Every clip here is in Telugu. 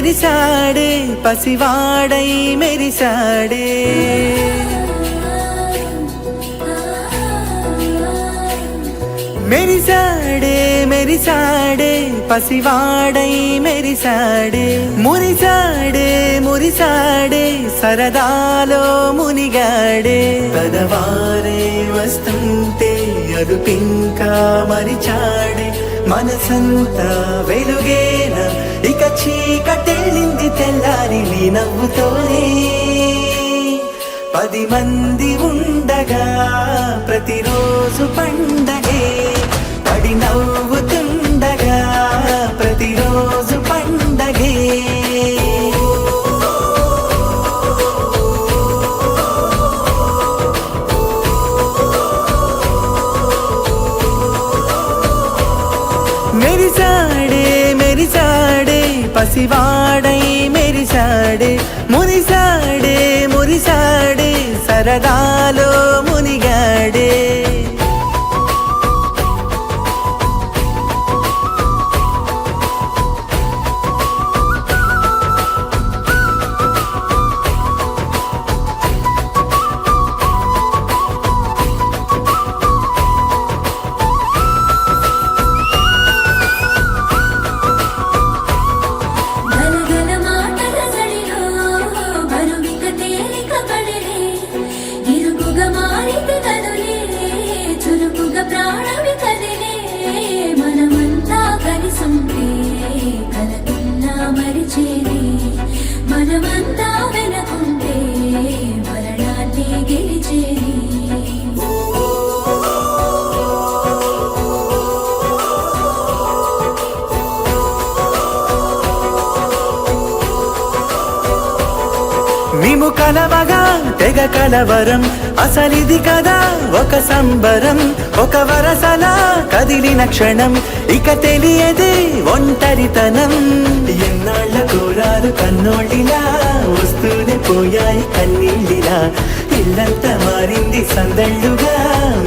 మెరిసాడే పసివాడై మెరిసాడే మెరిసాడే మెరిసాడే పసివాడై మెరిసాడే మురిసాడే మురిసాడే సరదాలో మునిగాడే పదవారే వస్తుంటే అదుపింకా మరిచాడే మనసంతా వెలుగేన ఇక చీకటెళ్ళింది తెల్లారి నీ నవ్వుతోనే 10 మంది ఉండగా ప్రతిరోజు పండగే పడి నవ్వుతుండగా ప్రతిరోజు పండగే మెరిసాడే మెరిసాడే పసివాడై మెరిసాడే మురిసాడే మురిసాడే సరదాలో మునిగాడే మనమంతా వెనకుంటే మరణాన్ని గెలిచేది మేము కలవగా తెగ కలవరం అసలిది కదా ఒక సంబరం ఒక వరసలా కదిలిన క్షణం ఇక తెలియదే ఒంటరితనం ఎన్నాళ్ళ కోరాలు కన్నోళ్ళిలా వస్తూనే పోయాయి కన్నీళ్ళిలా ఇల్లంతా మారింది సందళ్ళుగా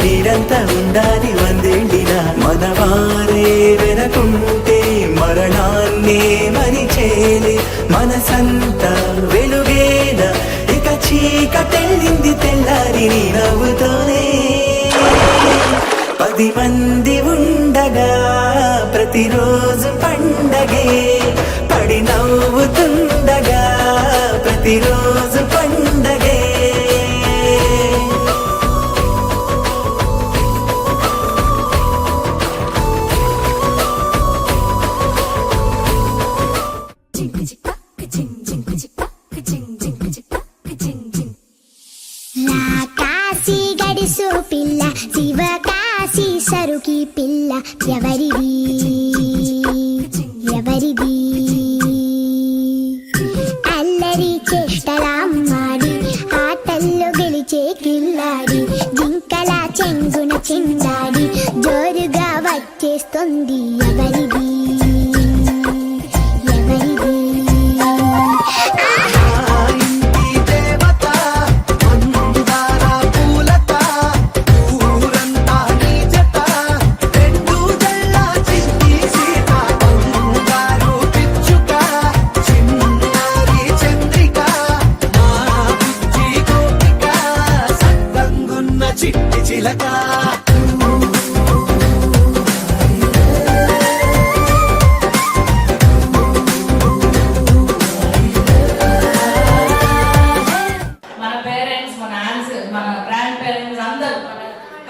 మీరంతా ఉండాలి 100 ఏళ్ళిలా మనవారే వెనకుంటే మరణాన్నే మరిచేలే మనసంతా వెలుగేనా ఇక చీకటెళ్ళింది తెల్లారి నీ నవ్వుతోనే 10 మంది ఉండగా ప్రతిరోజు పండగే పడి నవ్వుతుండగా ప్రతిరోజు పండగే కాశీ గడిసు పిల్ల శివకాశీ సరుకి పిల్ల ఎవరిది ఎవరిది అల్లరి చేష్టలామ్మాడి ఆటల్లో గెలిచే కిల్లాడి జింకల చెంగున చిందాడి జోరుగా వచ్చేస్తుంది ఎవరిది ఎవరిది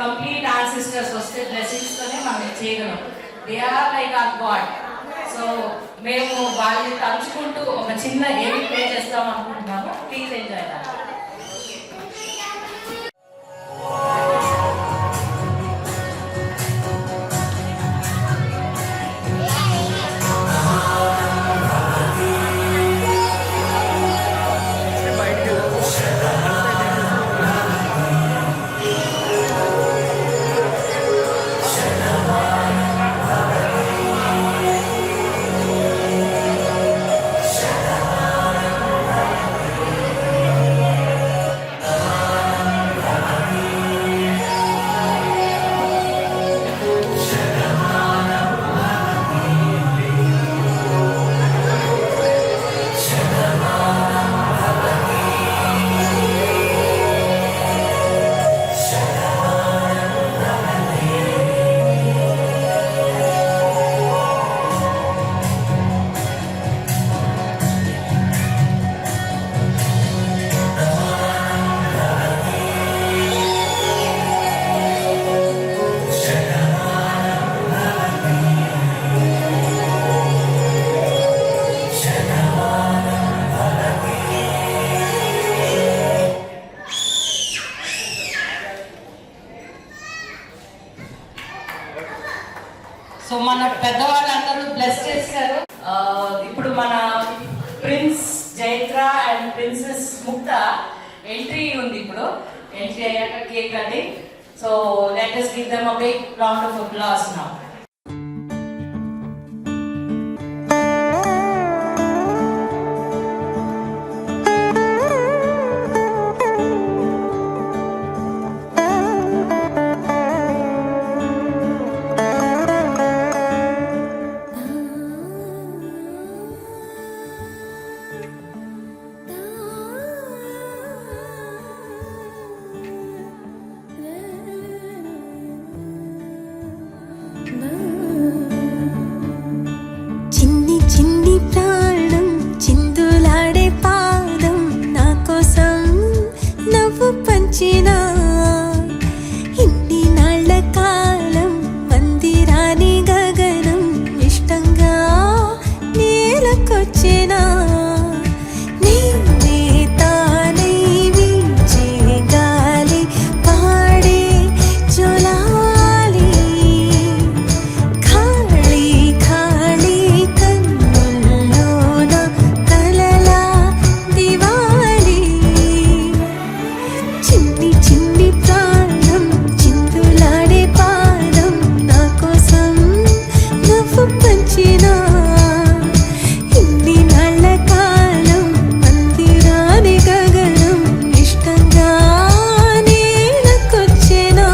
కంప్లీట్ ఆన్సిస్టర్స్ వస్తే బ్లెస్సింగ్స్ తోనే మనం చేయగలం. They are like our god. So మేము వాళ్ళని తలుచుకుంటూ ఒక చిన్న ఏమి ప్లే చేస్తాం అనుకుంటున్నాము. Please enjoy that. సో మన పెద్దవాళ్ళందరూ బ్లెస్ చేశారు. ఇప్పుడు మన ప్రిన్స్ జైత్ర అండ్ ప్రిన్సెస్ ముక్త ఎంట్రీ ఉంది. ఇప్పుడు ఎంట్రీ అయ్యాక cake cutting. So let us give them a big round of applause now. చిన్ని చిన్ని ప్రాణం చిందులాడే పాదం నా కోసం నవ్వు పంచినా ఇన్ని నాళ్ళ కాలం మందిరాని గగనం ఇష్టంగా నేలకొచ్చినా నేనే తానై వీచే గాలి పాడే జోలాలి ఖాళీ ఖాళీ కన్నుల్లోన కలలా దివాలి చిన్ని చిన్ని ప్రాణం చిందులాడే పాదం నా కోసం నవ్వు పంచినా ఇన్ని నాళ్ళ కాలం మందిరాని గగనం ఇష్టంగా నేలకొచ్చినా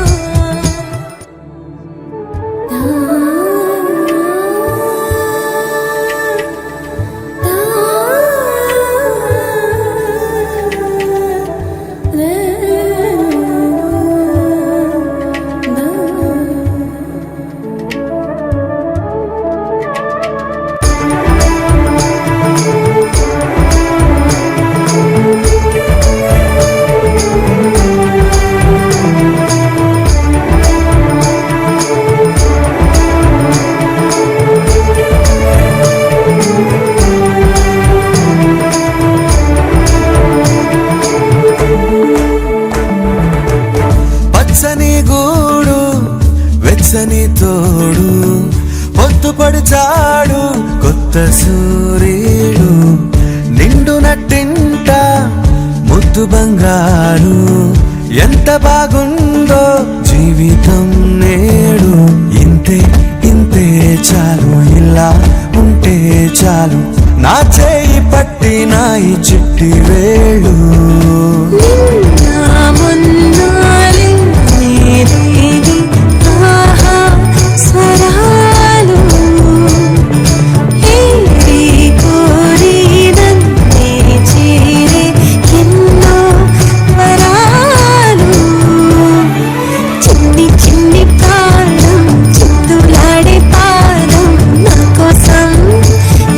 పచ్చని గూడు వెచ్చని తోడు పొత్తు పడిచాడు కొత్త సూర్యుడు నిండు నట్టింట ముద్దు బంగారు ఎంత బాగుందో జీవితం నేడు ఇంతే ఇంతే చాలు ఇలా ఉంటే చాలు నా చేయి పట్టి నా ఈ చిట్టి వేళ్ళు నిన్న మొన్నాలి నీరేగి ఆహా స్వరాలు ఏరి కోరి నన్నే చేరే ఎన్నో వరాలు చిన్ని చిన్ని ప్రాణం చిందులాడే పాదం నా కోసం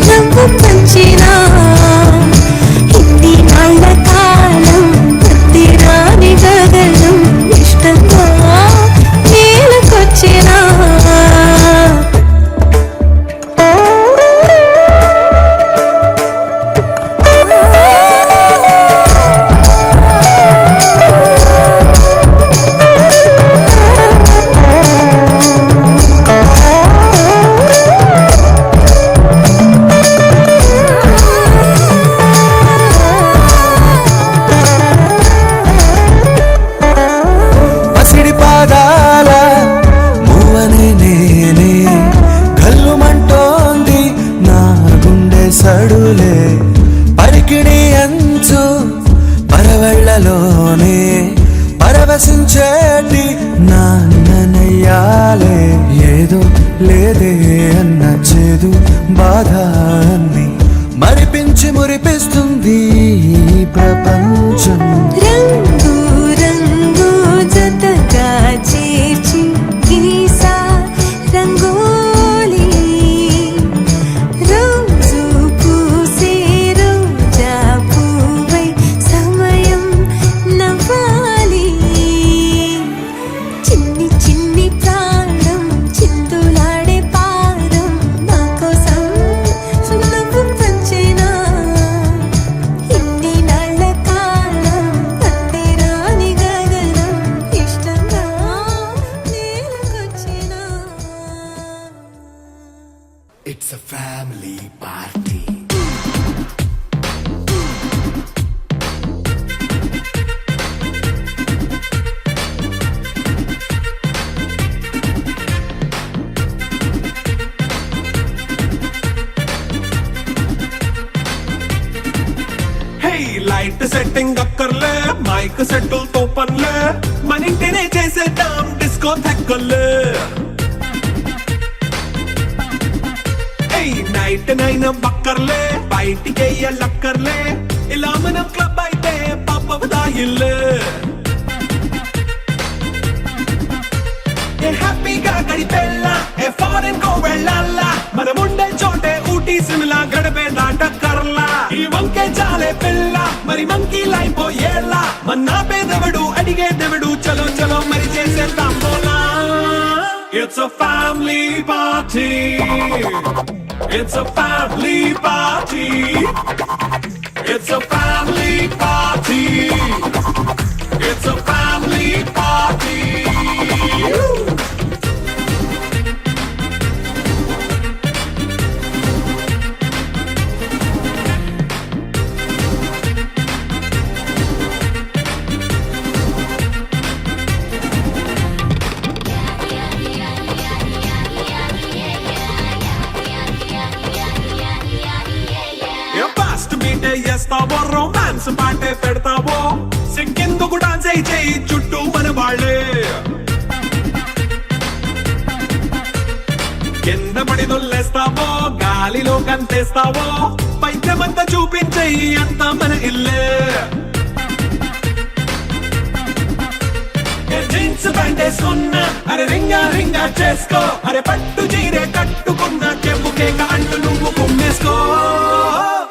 నవ్వు పంచినా ఇన్ని నాళ్ళ కాలం మందిరాని గగనం ఇష్టంగా నేలకొచ్చినా పసిడి పాదాల మూవనే నేనే కల్లుమంటోంది నా గుండె సడులే పరికిణి అంచు పరవళ్ళలోనే పరవశించేటి నాన్ననయ్యాలే ఏదో లేదే అన్న చేదు బాధ అన్ని మరిపించి మురిపిస్తుంది ఈ ప్రపంచం రంగు రంగు జతగా చేర్చి గీసా రంగోలి రోజు పూసే రోజా పువ్వై సమయం నవ్వాలి చిన్ని చిన్ని ప్రాణం చిందులాడే పాదం నా కోసం నవ్వు పంచినా ఇన్ని నాళ్ళ కాలం మైక్ సెట్టులతో పనులే మన ఇంటినే చేసేద్దాం డిస్కో థెక్కలే నైట్ నైన్ బక్కర్లే బయటికి లక్కర్లే ఇలా మనం క్లబ్ అయితే పాపదాయిల్లే హ్యాపీగా గడిపెల్లా ఫారెన్ కో వెళ్ళాలా మనం ఉండే చోటే ఊటీ సిమ్లా గడిపే దాటక్కర్లా ఈ వంకే చాలే పిల్ల మరి మంకీ లైపోయేలా మన్నా పేదవడు అడిగేదెవడు చలో చలో మరి చేసేద్దాం బోలా It's a family party. It's a family party. It's a family party. It's a family party. Fast మీటే చేస్తావో రొమాన్స్ పాటే పెడతావో సిగ్గెందుకు డాన్స్ అయి చేయి చుట్టూ మన వాళ్ళే కింద పడి దొల్లేస్తావో గాలిలో కంతేస్తావో పైద్యమంతా చూపించేయి అంతా మన ఇల్లే జీన్స్ ప్యాంట్ వేసుకున్నా అరే రింగా రింగా చేసుకో అరే పట్టు చీరే కట్టుకున్నా చెంపు కేక అంటూ నువ్వు కుమ్మేసుకో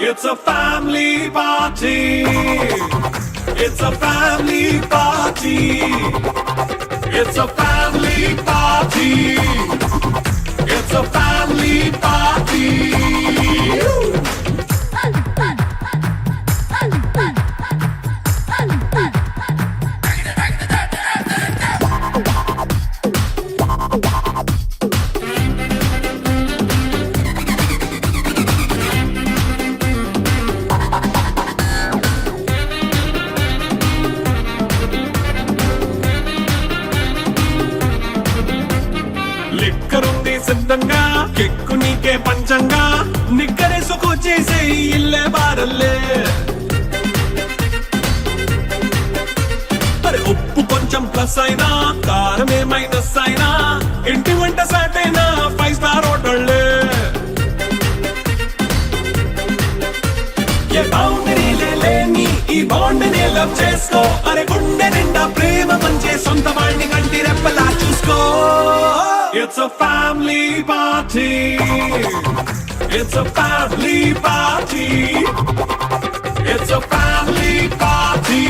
It's a family party. It's a family party. It's a family party. It's a family party. లిక్కరుంది సిద్ధంగా కెక్కు నీకే పంచంగా నిక్కరేసుకు చేసే ఇల్లే బారల్లే అరే ఉప్పు కొంచెం ప్లస్ అయినా కారమే మైనస్ అయినా ఇంటి వంట సాటైనా 5 స్టార్ హోటళ్ళే ఏ బౌండరీ లేని ఈ బాండ్ని లవ్ చేసుకో అరే గుండె నిండా ప్రేమ మంచే సొంత వాడిని కంటి రెప్పలా చూసుకో It's a family party. It's a family party. It's a family party.